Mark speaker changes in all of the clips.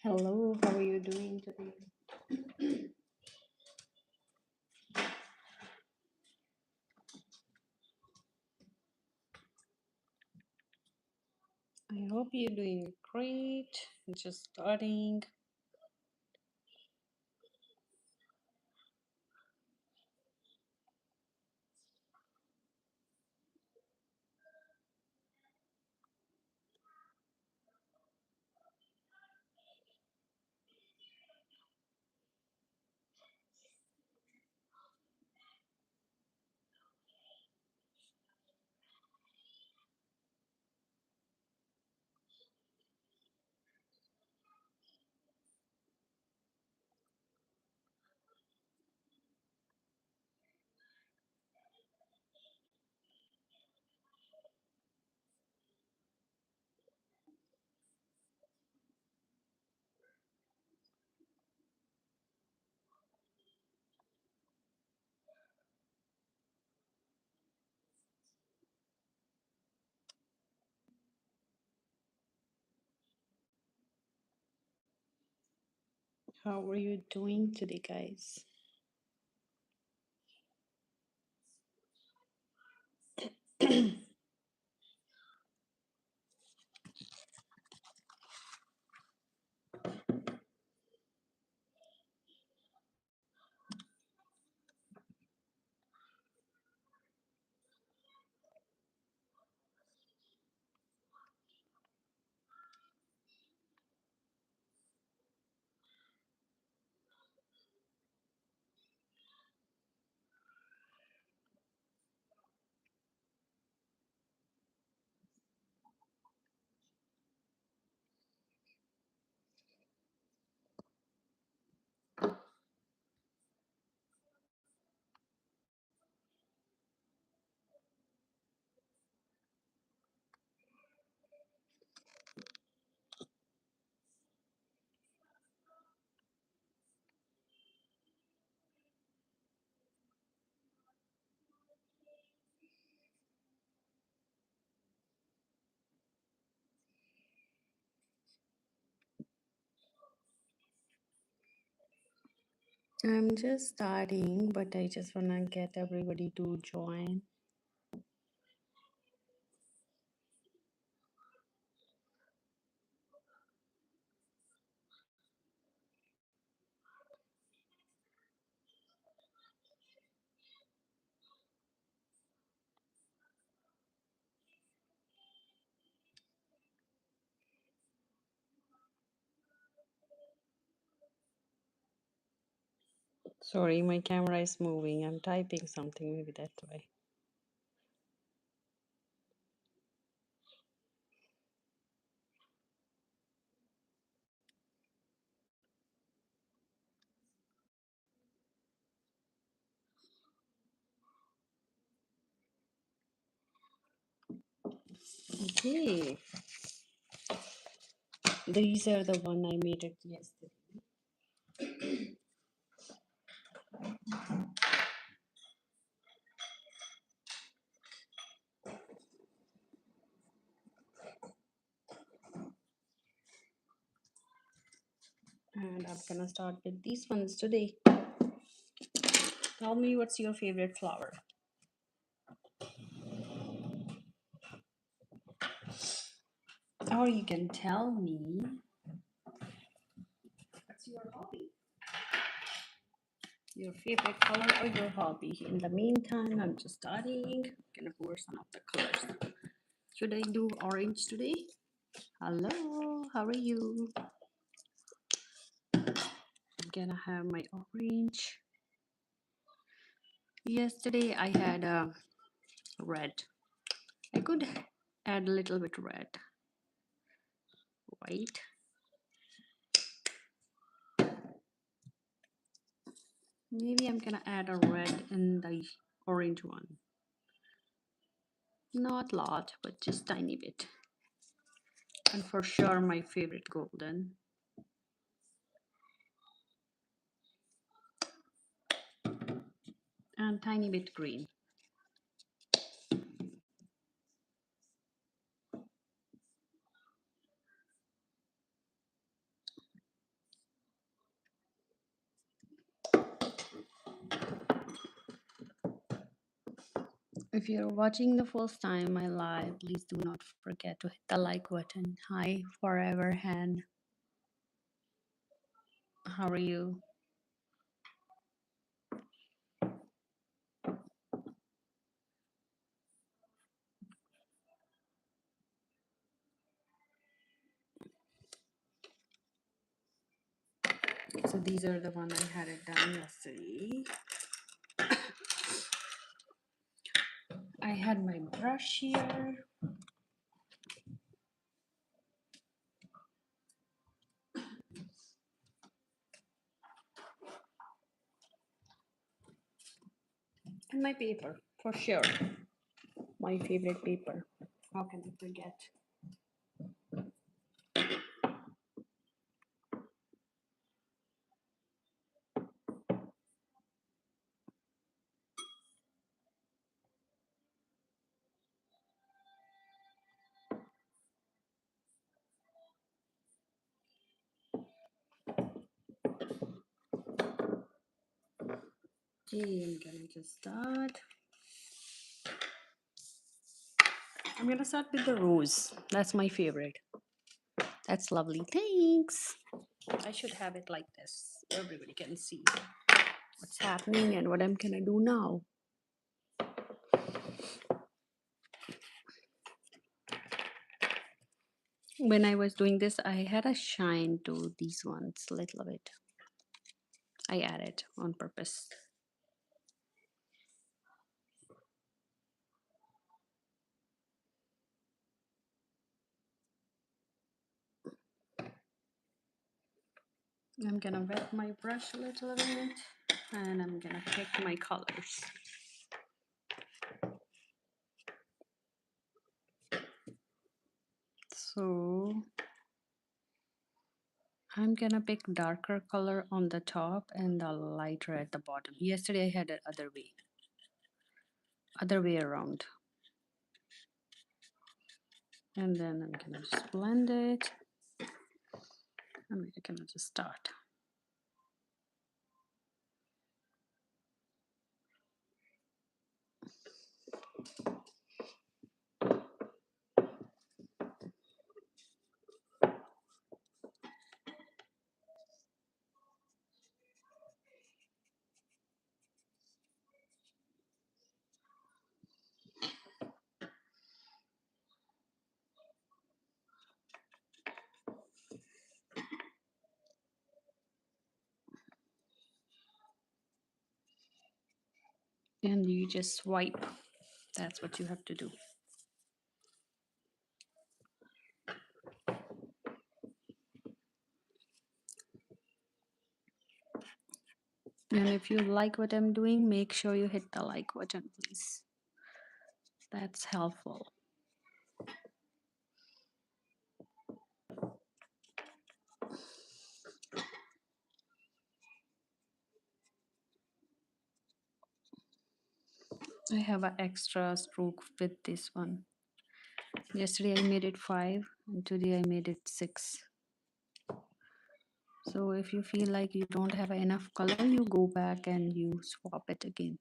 Speaker 1: Hello, how are you doing today? I hope you're doing great. Just starting. How are you doing today, guys? I'm just starting, but I just want to get everybody to join. Sorry, my camera is moving. I'm typing something, maybe that's why. Okay, these are the one I made it yesterday. And I'm gonna start with these ones today. Tell me what's your favorite flower? Or you can tell me what's your hobby? Your favorite color or your hobby. In the meantime, I'm just starting. Gonna pour some of the colors. Should I do orange today? Hello, how are you? I'm gonna have my orange. Yesterday I had a red. I could add a little bit red, white. Maybe I'm gonna add a red in the orange one. Not a lot, but just tiny bit. And for sure my favorite golden. And tiny bit green. If you're watching the first time my live, please do not forget to hit the like button. Hi, Forever Hand. How are you? So these are the one I had it done yesterday. I had my brush here. And my paper, for sure. My favorite paper. How can I forget? Okay, I'm gonna just start. I'm gonna start with the rose. That's my favorite. That's lovely. Thanks. I should have it like this. Everybody can see what's happening and what I'm gonna do now. When I was doing this, I had a shine to these ones a little bit. I added on purpose. I'm gonna wet my brush a little bit and I'm gonna pick my colors. So I'm gonna pick darker color on the top and the lighter at the bottom. Yesterday I had it other way around. And then I'm gonna just blend it. I'm gonna just start. And you just swipe. That's what you have to do. And if you like what I'm doing, make sure you hit the like button, please. That's helpful. I have an extra stroke with this one. Yesterday I made it 5 and today I made it 6. So if you feel like you don't have enough color, you go back and you swap it again.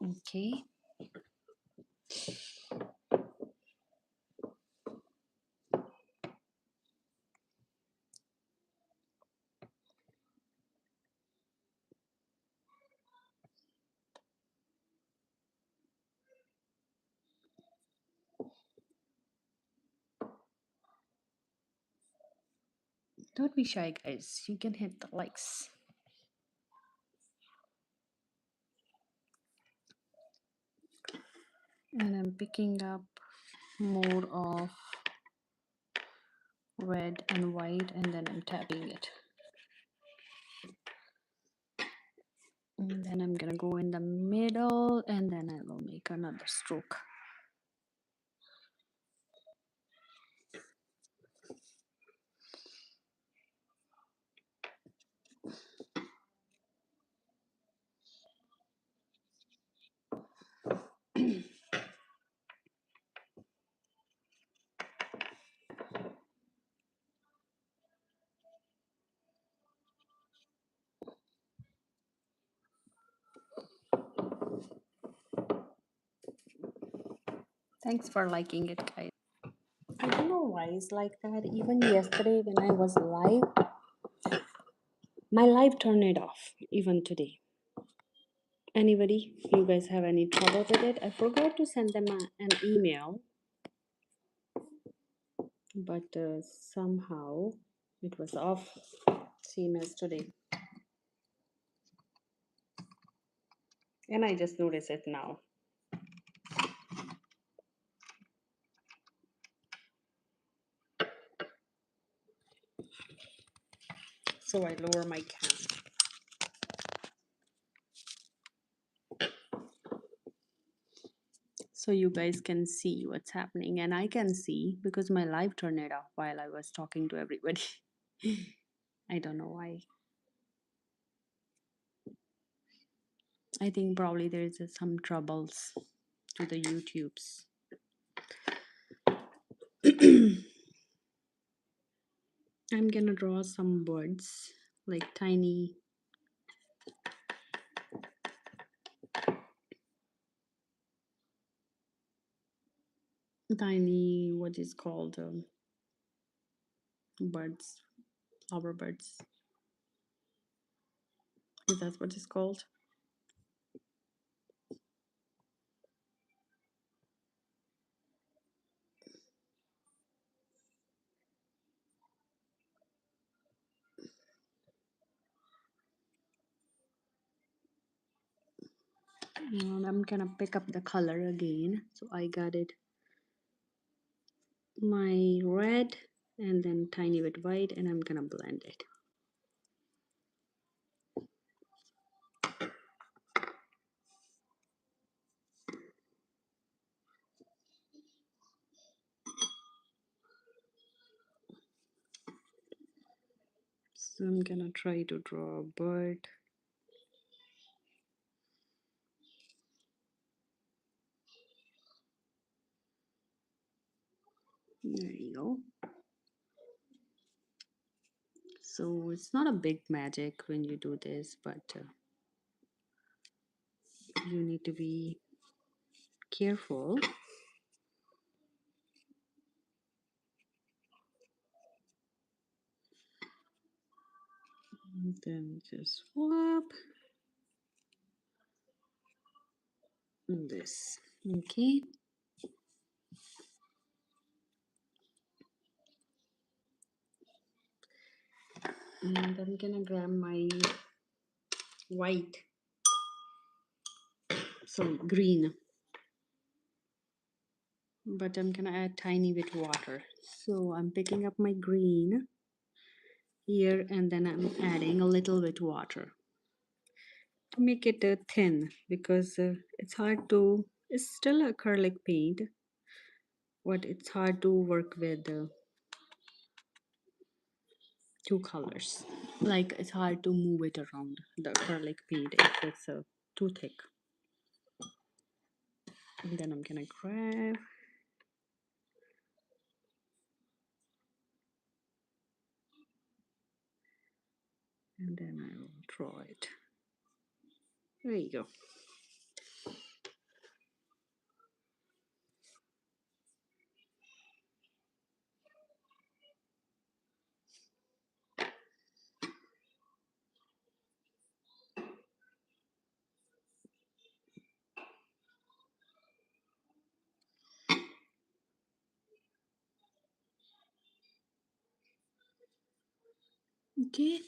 Speaker 1: Okay. Don't be shy, guys. You can hit the likes. And I'm picking up more of red and white and then I'm tapping it. And then I'm gonna go in the middle and then I will make another stroke. Thanks for liking it, guys. I don't know why it's like that. Even yesterday when I was live, my live turned it off. Even today. Anybody? You guys have any trouble with it? I forgot to send them an email, but somehow it was off. Same as today. And I just noticed it now. So I lower my cam so you guys can see what's happening, and I can see because my live turned it off while I was talking to everybody. I don't know why. I think probably there's some troubles to the YouTubes. I'm gonna draw some birds, like tiny, what is called birds, flower birds. Is that what it's called? And I'm gonna pick up the color again. So I got it, my red, and then tiny bit white, and I'm gonna blend it. So I'm gonna try to draw a bird. There you go. So it's not a big magic when you do this, but you need to be careful. And then just swap this. Okay. And I'm gonna grab my white, sorry, green, but I'm gonna add tiny bit water. So I'm picking up my green here, and then I'm adding a little bit water to make it thin, because it's hard to, it's still acrylic paint, but it's hard to work with two colors. Like it's hard to move it around the acrylic paint if it's too thick. And then I'm gonna grab, and then I will draw it. There you go. Okay.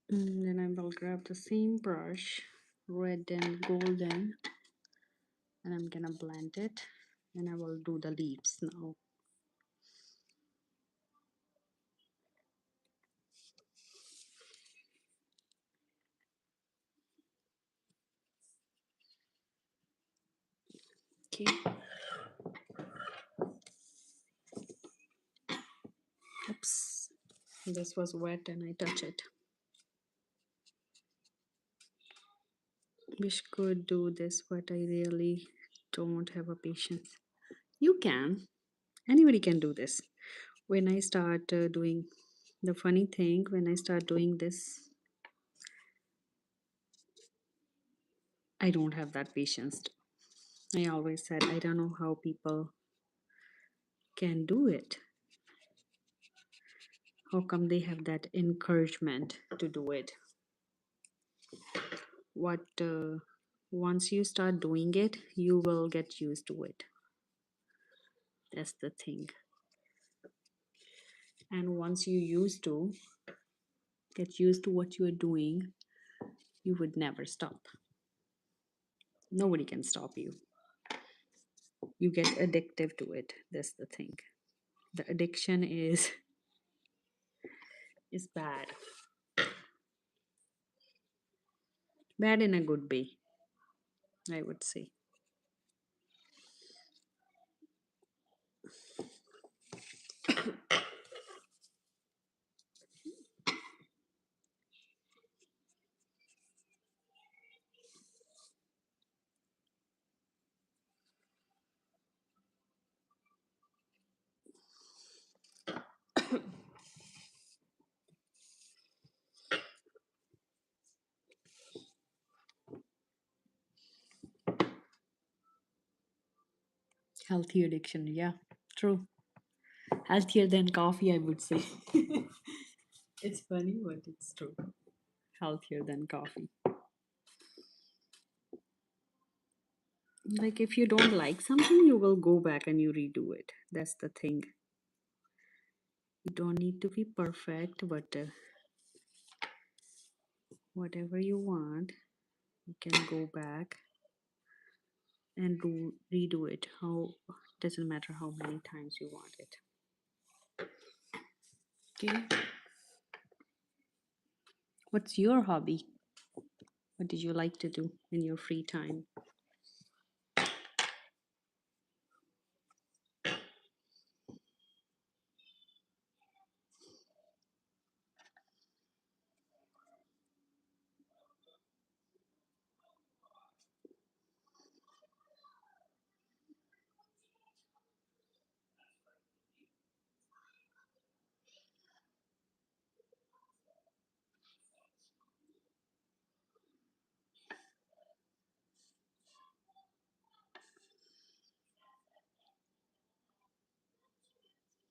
Speaker 1: And then I will grab the same brush, red and golden, and I'm gonna blend it, and I will do the leaves now. Okay. Oops. This was wet and I touch it. Wish could do this, but I really don't have a patience. You can. Anybody can do this. When I start doing The funny thing, when I start doing this, I don't have that patience. I always said, I don't know how people can do it. How come they have that encouragement to do it? What Once you start doing it, you will get used to it. That's the thing. And once you get used to what you are doing, you would never stop. Nobody can stop you. You get addictive to it. That's the thing. The addiction is bad. Bad in a good way, I would say. Healthy addiction, yeah. True. Healthier than coffee, I would say. It's funny, but it's true. Healthier than coffee. Like if you don't like something, you will go back and you redo it. That's the thing. You don't need to be perfect, but whatever you want, you can go back and redo it. How doesn't matter how many times you want it. Okay. What's your hobby? What did you like to do in your free time?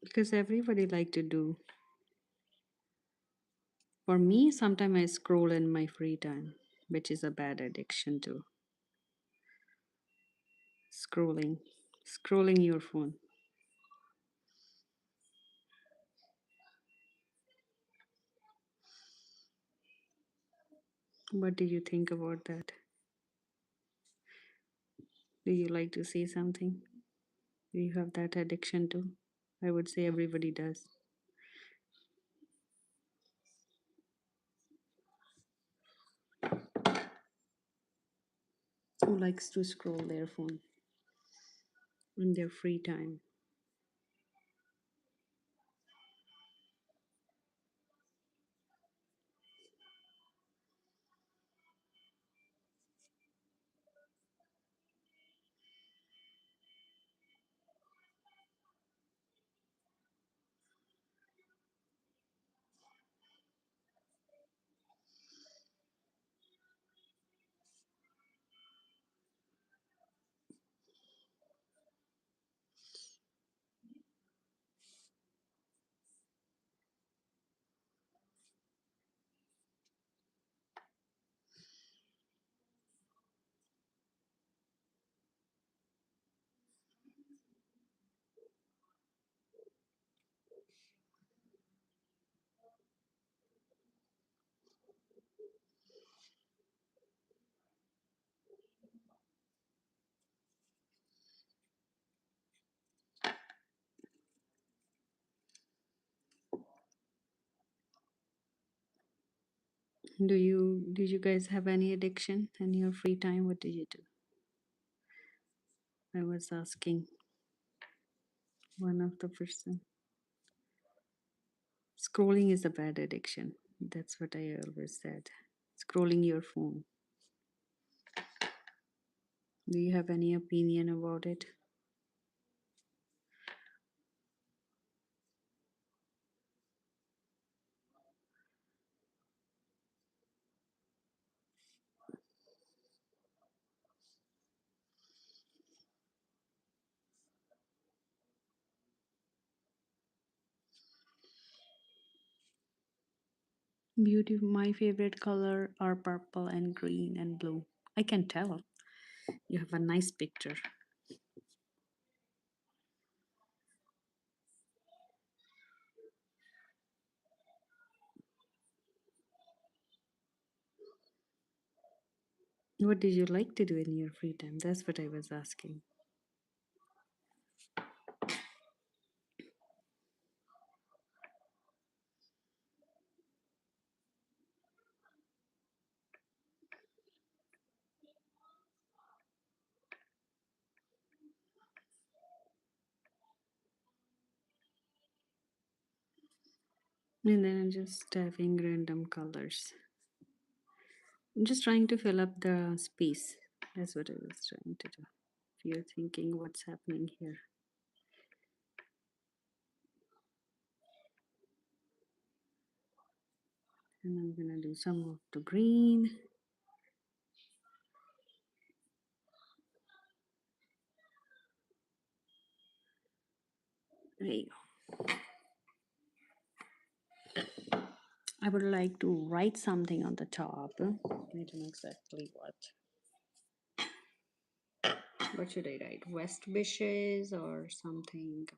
Speaker 1: Because everybody like to do. For me, sometimes I scroll in my free time, which is a bad addiction too. Scrolling, scrolling your phone. What do you think about that? Do you like to see something? Do you have that addiction too? I would say everybody does. Who likes to scroll their phone in their free time? Did you guys have any addiction in your free time? What did you do? I was asking one of the person. Scrolling is a bad addiction. That's what I always said. Scrolling your phone. Do you have any opinion about it? Beauty, my favorite color are purple and green and blue. I can tell. You have a nice picture. What did you like to do in your free time? That's what I was asking. And then I'm just having random colors. I'm just trying to fill up the space. That's what I was trying to do. If you're thinking what's happening here. And I'm gonna do some of the green. There you go. I would like to write something on the top. I don't know exactly what. What should I write? West wishes or something?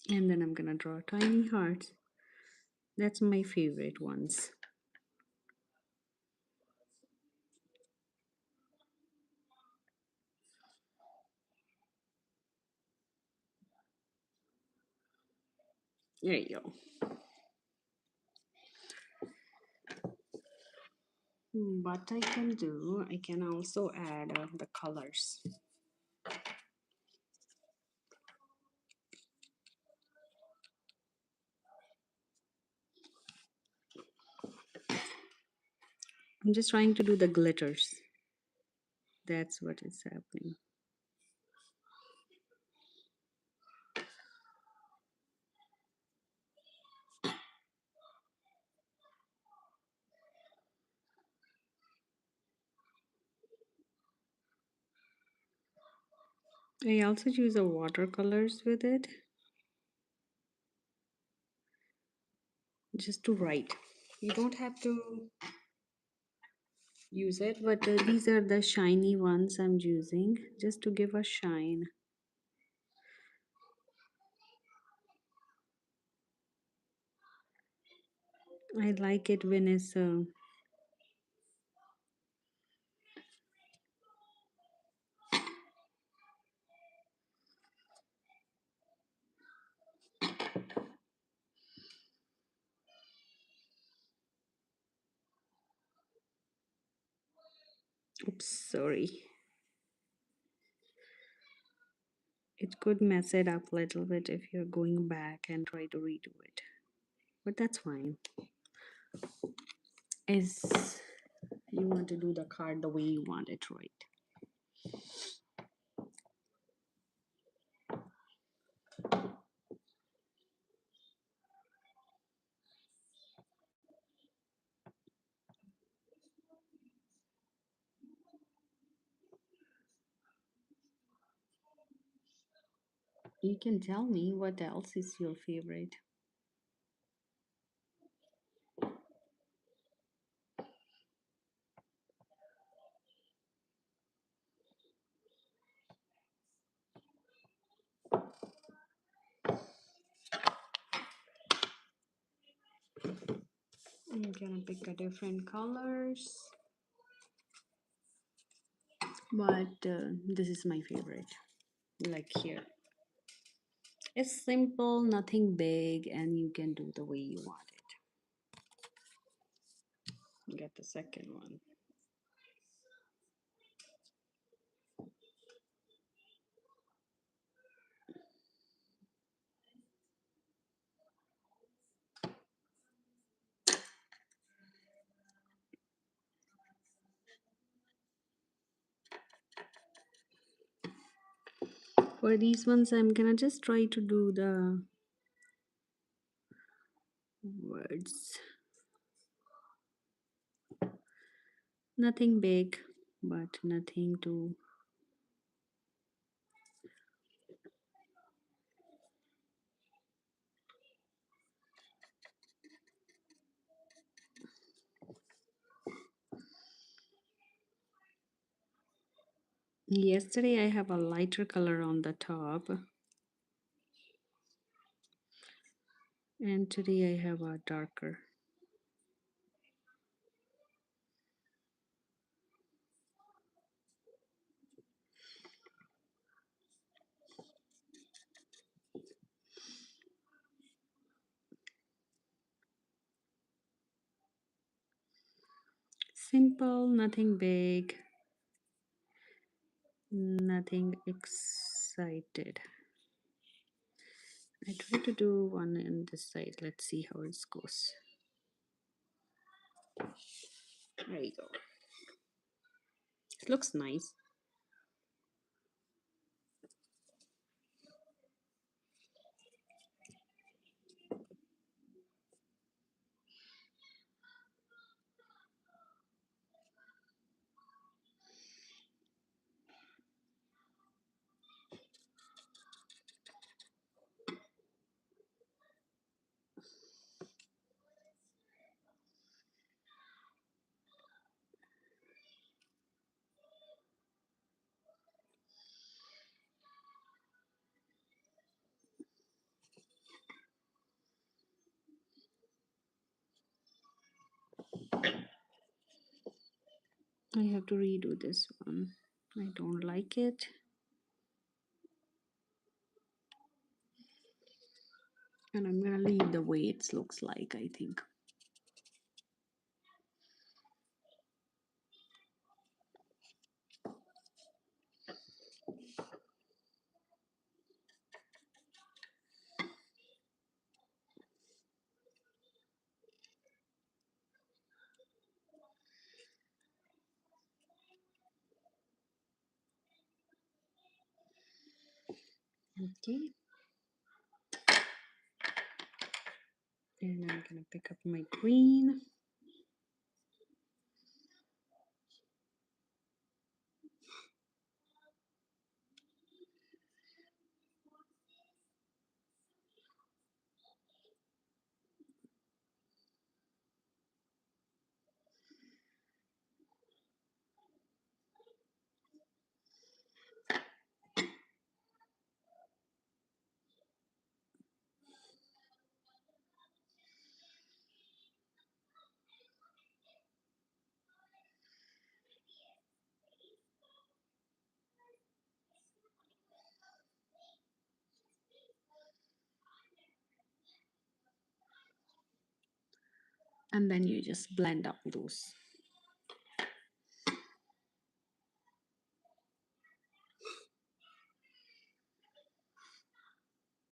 Speaker 1: And then I'm gonna draw tiny hearts. That's my favorite ones. There you go. What I can do, I can also add the colors. I'm just trying to do the glitters. That's what is happening. I also use a watercolors with it just to write. You don't have to use it, but these are the shiny ones I'm using just to give a shine. I like it when it's oops, sorry. It could mess it up a little bit if you're going back and try to redo it, but that's fine. Is you want to do the card the way you want it, right? You can tell me what else is your favorite. I'm gonna pick a different colors. but this is my favorite. Like here, it's simple, nothing big, and you can do the way you want it. Get the second one. For these ones, I'm gonna just try to do the words. Nothing big, but nothing too. Yesterday, I have a lighter color on the top, and today I have a darker. Simple, nothing big, nothing excited. I try to do one on this side. Let's see how it goes. There you go. It looks nice. I have to redo this one. I don't like it. And I'm gonna leave the way it looks like, I think. Okay. And I'm gonna pick up my green. And then you just blend out those.